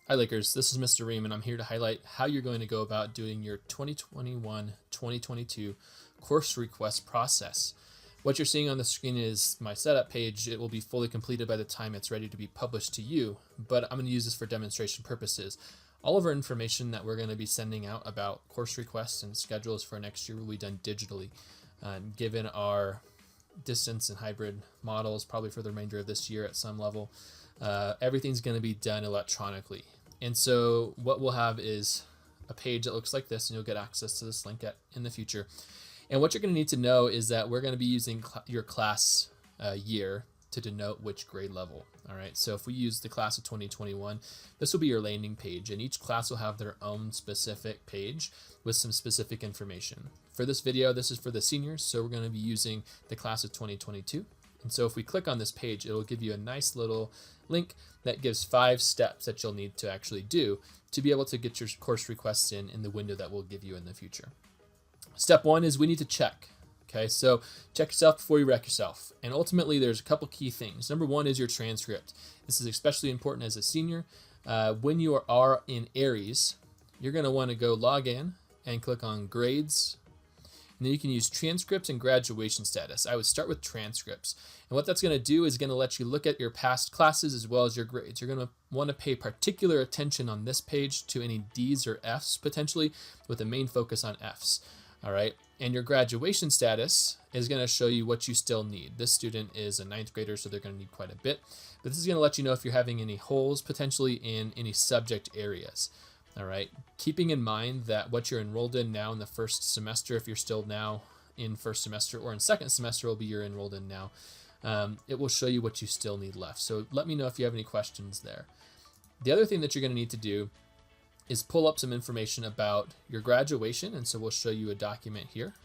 Hi Lakers, this is Mr. Ream and I'm here to highlight how you're going to go about doing your 2021-2022 course request process. What you're seeing on the screen is my setup page. It will be fully completed by the time it's ready to be published to you, but I'm going to use this for demonstration purposes. All of our information that we're going to be sending out about course requests and schedules for next year will be done digitally. Given our distance and hybrid models, probably for the remainder of this year at some level, everything's going to be done electronically. And so what we'll have is a page that looks like this, and you'll get access to this link in the future. And what you're going to need to know is that we're going to be using your class year to denote which grade level. All right, so if we use the class of 2021, this will be your landing page, and each class will have their own specific page with some specific information. For this video, this is for the seniors, so we're going to be using the class of 2022. And so if we click on this page, it'll give you a nice little link that gives 5 steps that you'll need to actually do to be able to get your course requests in the window that we'll give you in the future. Step 1 is we need to check. Okay, so check yourself before you wreck yourself. And ultimately, there's a couple key things. Number 1 is your transcript. This is especially important as a senior. When you are in Aries, you're going to want to go log in and click on grades. And then you can use transcripts and graduation status. I would start with transcripts. And what that's going to do is going to let you look at your past classes as well as your grades. You're going to want to pay particular attention on this page to any D's or F's potentially, with a main focus on F's. All right. And your graduation status is going to show you what you still need. This student is a 9th grader, so they're going to need quite a bit. But this is going to let you know if you're having any holes potentially in any subject areas. All right, keeping in mind that what you're enrolled in now in the first semester, if you're still now in first semester, or in second semester will be you're enrolled in now, it will show you what you still need left. So let me know if you have any questions there. The other thing that you're going to need to do is pull up some information about your graduation, and so we'll show you a document here.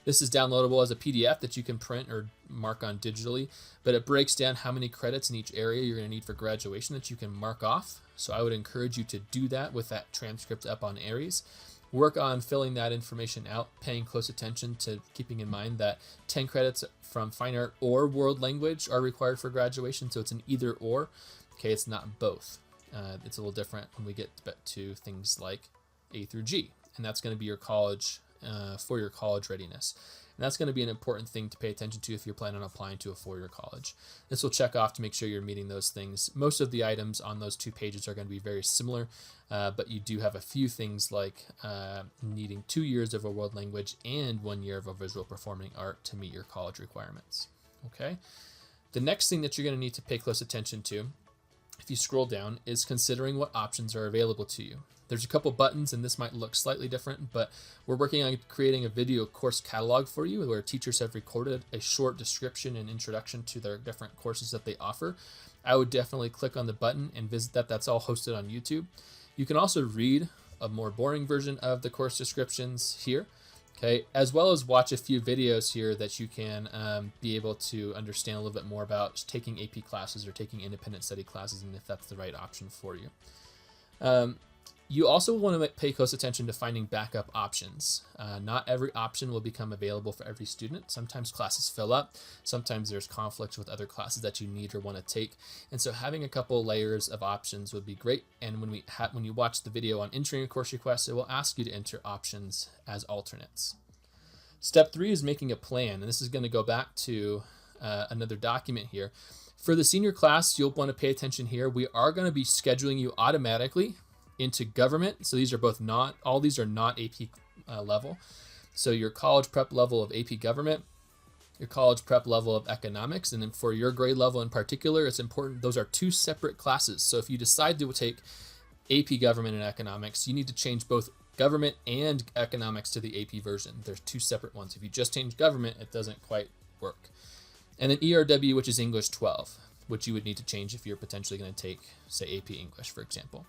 This is downloadable as a PDF that you can print or mark on digitally, but it breaks down how many credits in each area you're going to need for graduation that you can mark off. So I would encourage you to do that with that transcript up on Aries. Work on filling that information out, paying close attention to keeping in mind that 10 credits from fine art or world language are required for graduation, so it's an either or. Okay, it's not both. It's a little different when we get to things like A through G, and that's going to be your college for your college readiness. And that's going to be an important thing to pay attention to if you're planning on applying to a four-year college. This will check off to make sure you're meeting those things. Most of the items on those 2 pages are going to be very similar, but you do have a few things like needing 2 years of a world language and 1 year of a visual performing art to meet your college requirements. Okay. The next thing that you're going to need to pay close attention to, if you scroll down, is considering what options are available to you. There's a couple buttons, and this might look slightly different, but we're working on creating a video course catalog for you where teachers have recorded a short description and introduction to their different courses that they offer. I would definitely click on the button and visit that. That's all hosted on YouTube. You can also read a more boring version of the course descriptions here, okay, as well as watch a few videos here that you can be able to understand a little bit more about taking AP classes or taking independent study classes, and if that's the right option for you. You also want to pay close attention to finding backup options. Not every option will become available for every student. Sometimes classes fill up. Sometimes there's conflicts with other classes that you need or want to take. And so having a couple layers of options would be great. And when you watch the video on entering a course request, it will ask you to enter options as alternates. Step 3 is making a plan. And this is going to go back to another document here. For the senior class, you'll want to pay attention here. We are going to be scheduling you automatically into government. So these are all these are not AP level. So your college prep level of AP government, your college prep level of economics, and then for your grade level in particular, it's important. Those are 2 separate classes. So if you decide to take AP government and economics, you need to change both government and economics to the AP version. There's 2 separate ones. If you just change government, it doesn't quite work. And then ERW, which is English 12, which you would need to change if you're potentially going to take, say, AP English, for example.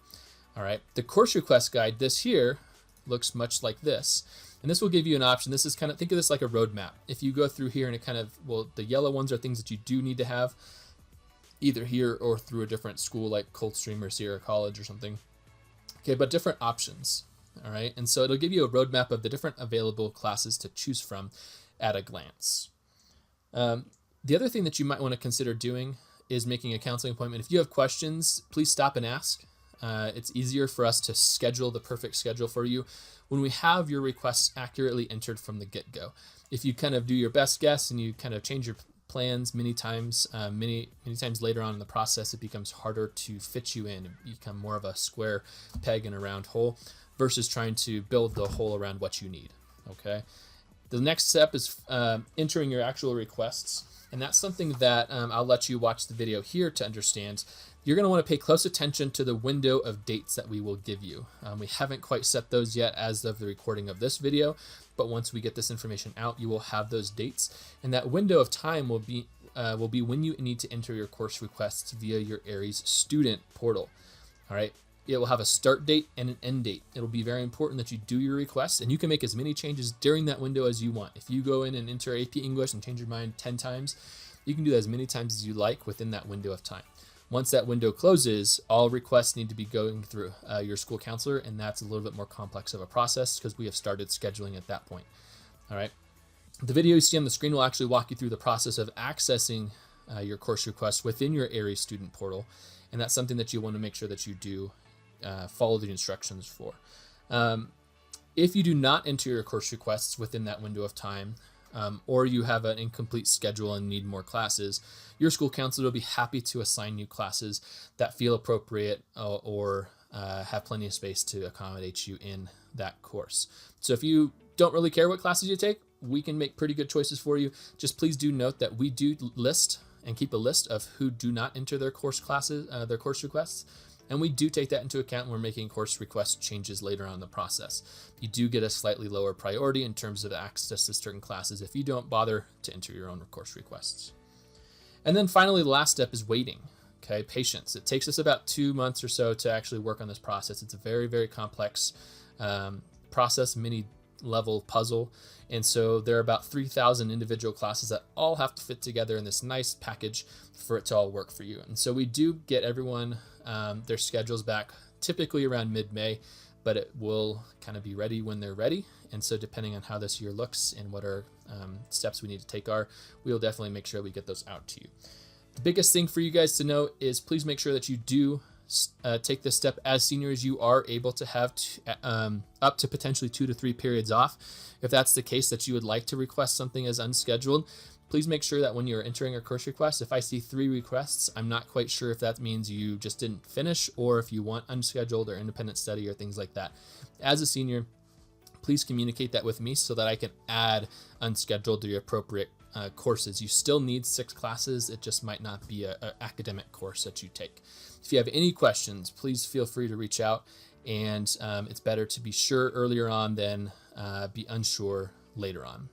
All right, the course request guide, this here looks much like this. And this will give you an option. This is think of this like a roadmap. If you go through here and the yellow ones are things that you do need to have either here or through a different school like Coldstream or Sierra College or something. Okay, but different options. All right, and so it'll give you a roadmap of the different available classes to choose from at a glance. The other thing that you might want to consider doing is making a counseling appointment. If you have questions, please stop and ask. it's easier for us to schedule the perfect schedule for you when we have your requests accurately entered from the get-go. If you kind of do your best guess and you kind of change your plans many times later on in the process, it becomes harder to fit you in and become more of a square peg in a round hole versus trying to build the hole around what you need. Okay. The next step is entering your actual requests. And that's something that I'll let you watch the video here to understand. You're going to want to pay close attention to the window of dates that we will give you. We haven't quite set those yet as of the recording of this video, but once we get this information out, you will have those dates. And that window of time will be when you need to enter your course requests via your Aries student portal. All right. It will have a start date and an end date. It'll be very important that you do your requests, and you can make as many changes during that window as you want. If you go in and enter AP English and change your mind 10 times, you can do that as many times as you like within that window of time. Once that window closes, all requests need to be going through your school counselor, and that's a little bit more complex of a process because we have started scheduling at that point. All right. The video you see on the screen will actually walk you through the process of accessing your course requests within your Aries student portal, and that's something that you want to make sure that you do follow the instructions for. If you do not enter your course requests within that window of time, or you have an incomplete schedule and need more classes, your school counselor will be happy to assign you classes that feel appropriate or have plenty of space to accommodate you in that course. So if you don't really care what classes you take, we can make pretty good choices for you. Just please do note that we do list and keep a list of who do not enter their course classes, their course requests. And we do take that into account when we're making course request changes later on in the process. You do get a slightly lower priority in terms of access to certain classes if you don't bother to enter your own course requests. And then finally, the last step is waiting. Okay, patience. It takes us about 2 months or so to actually work on this process. It's a very, very complex process, mini level puzzle. And so there are about 3,000 individual classes that all have to fit together in this nice package for it to all work for you. And so we do get everyone their schedules back typically around mid-May, but it will kind of be ready when they're ready. And so depending on how this year looks and what our steps we need to take are, we'll definitely make sure we get those out to you. The biggest thing for you guys to know is please make sure that you do take this step as seniors. You are able to have up to potentially 2 to 3 periods off. If that's the case that you would like to request something as unscheduled, please make sure that when you're entering a course request, if I see 3 requests, I'm not quite sure if that means you just didn't finish or if you want unscheduled or independent study or things like that. As a senior, please communicate that with me so that I can add unscheduled to the appropriate courses. You still need 6 classes. It just might not be an academic course that you take. If you have any questions, please feel free to reach out. And it's better to be sure earlier on than be unsure later on.